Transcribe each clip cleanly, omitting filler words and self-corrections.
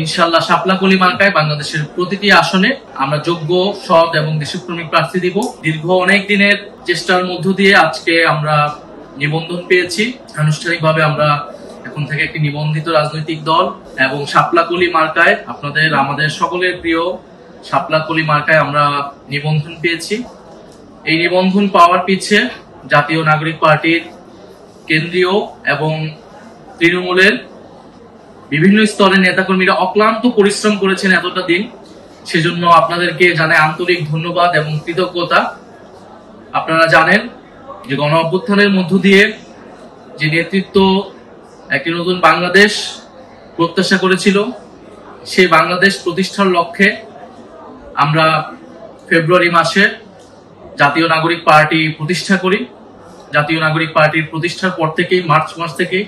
ইনশাআল্লাহ শাপলা কলি মার্কায় বাংলাদেশের প্রতিটি আসনে আমরা যোগ্য, সৎ এবং দেশপ্রেমিক প্রার্থী দিব। দীর্ঘ অনেক দিনের চেষ্টার মধ্য দিয়ে আজকে আমরা নিবন্ধন পেয়েছি। আনুষ্ঠানিকভাবে আমরা এখন থেকে একটি নিবন্ধিত রাজনৈতিক দল এবং শাপলা কলি মার্কায় আমাদের সকলের প্রিয় শাপলা কলি মার্কায় আমরা নিবন্ধন পেয়েছি। এই নিবন্ধন পাওয়ার পিছে জাতীয় নাগরিক পার্টির কেন্দ্রীয় এবং তৃণমূলের বিভিন্ন স্তরের নেতাকর্মীরা অক্লান্ত পরিশ্রম করেছেন এতটা দিন। সেজন্য আপনাদেরকে জানাই আন্তরিক ধন্যবাদ এবং কৃতজ্ঞতা। আপনারা জানেন যে গণ অভ্যুত্থানের মধ্য দিয়ে যে নেতৃত্ব একটি নতুন বাংলাদেশ প্রত্যাশা করেছিল, সেই বাংলাদেশ প্রতিষ্ঠার লক্ষ্যে আমরা ফেব্রুয়ারি মাসে জাতীয় নাগরিক পার্টি প্রতিষ্ঠা করি। জাতীয় নাগরিক পার্টির প্রতিষ্ঠার পর থেকেই মার্চ মাস থেকে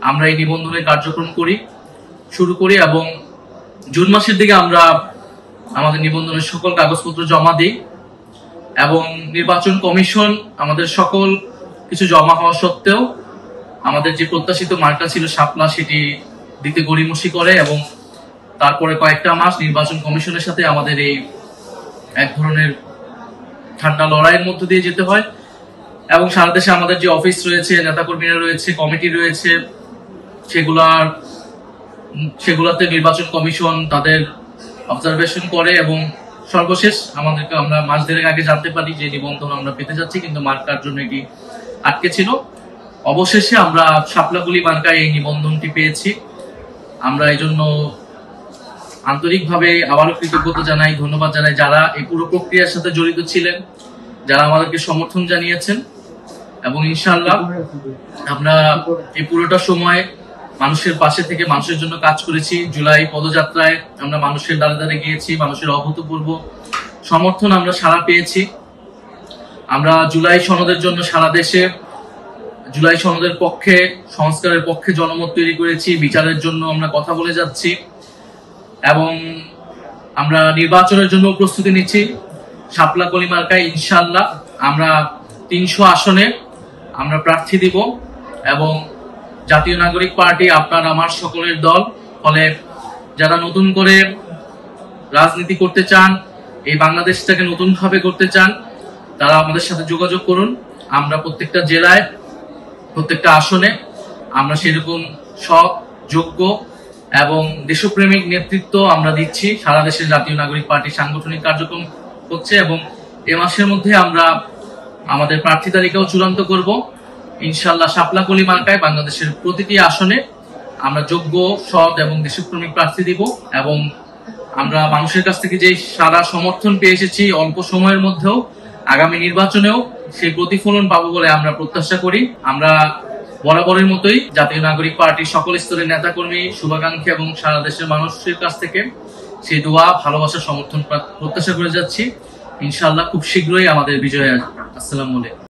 আমরা এই নিবন্ধনের কার্যক্রম শুরু করি এবং জুন মাসের দিকে আমরা আমাদের নিবন্ধনের সকল কাগজপত্র জমা দিই এবং নির্বাচন কমিশন আমাদের সকল কিছু জমা হওয়া সত্ত্বেও আমাদের যে প্রত্যাশিত মার্কা ছিল শাপলা, সেটি দিতে গড়িমসি করে এবং তারপরে কয়েকটা মাস নির্বাচন কমিশনের সাথে আমাদের এই এক ধরনের ঠান্ডা লড়াইয়ের মধ্য দিয়ে যেতে হয় এবং সারা দেশে আমাদের যে অফিস রয়েছে, নেতাকর্মীরা রয়েছে, কমিটি রয়েছে, সেগুলাতে নির্বাচন কমিশন তাদের অবজারভেশন করে এবং সর্বশেষ আমরা মাস দেড়েক আগে জানতে পারি যে নিবন্ধন আমরা পেতে যাচ্ছি, কিন্তু মার্কার জন্য এটি আটকে ছিল। অবশেষে আমরা শাপলা কলি মার্কায় এই নিবন্ধনটি পেয়েছি। আমরা এই জন্য আন্তরিকভাবে আবারও কৃতজ্ঞতা জানাই, ধন্যবাদ জানাই যারা এই পুরো প্রক্রিয়ার সাথে জড়িত ছিলেন, যারা আমাদেরকে সমর্থন জানিয়েছেন এবং ইনশাআল্লাহ আমরা এই পুরোটা সময় মানুষের পাশে থেকে মানুষের জন্য কাজ করেছি। জুলাই পদযাত্রায় আমরা মানুষের দ্বারে দ্বারে গিয়েছি, মানুষের অভূতপূর্ব সমর্থন আমরা সাড়া পেয়েছি। আমরা জুলাই সনদের জন্য সারা দেশে জুলাই সনদের পক্ষে, সংস্কারের পক্ষে জনমত তৈরি করেছি। বিচারের জন্য আমরা কথা বলে যাচ্ছি এবং আমরা নির্বাচনের জন্য প্রস্তুতি নিচ্ছি। শাপলা কলি মার্কায় ইনশাআল্লাহ আমরা 300 আসনে আমরা প্রার্থী দিব এবং জাতীয় নাগরিক পার্টি আপনার আমার সকলের দল। ফলে যারা নতুন করে রাজনীতি করতে চান, এই বাংলাদেশটাকে নতুন ভাবে করতে চান, তারা আমাদের সাথে যোগাযোগ করুন। আমরা প্রত্যেকটা জেলায়, প্রত্যেকটা আসনে আমরা সেরকম সৎ, যোগ্য এবং দেশপ্রেমিক নেতৃত্ব আমরা দিচ্ছি। সারা দেশের জাতীয় নাগরিক পার্টি সাংগঠনিক কার্যক্রম হচ্ছে এবং এ মাসের মধ্যে আমরা আমাদের প্রার্থী তালিকাও চূড়ান্ত করব। ইনশাআল্লাহ শাপলা কলি মার্কায় বাংলাদেশের প্রতিটি আসনে আমরা যোগ্য, সৎ এবং দেশপ্রেমিক প্রার্থী দিব এবং আমরা মানুষের কাছ থেকে যে সারা সমর্থন পেয়ে এসেছি অল্প সময়ের মধ্যেও, আগামী নির্বাচনেও সেই প্রতিফলন পাবো বলে আমরা প্রত্যাশা করি। আমরা বরাবরের মতোই জাতীয় নাগরিক পার্টির সকল স্তরের নেতাকর্মী, শুভাকাঙ্ক্ষী এবং সারা দেশের মানুষের কাছ থেকে সেই দোয়া, ভালোবাসা, সমর্থন প্রত্যাশা করে যাচ্ছি। ইনশাআল্লাহ খুব শীঘ্রই আমাদের বিজয় আসবে। আসসালামু আলাইকুম।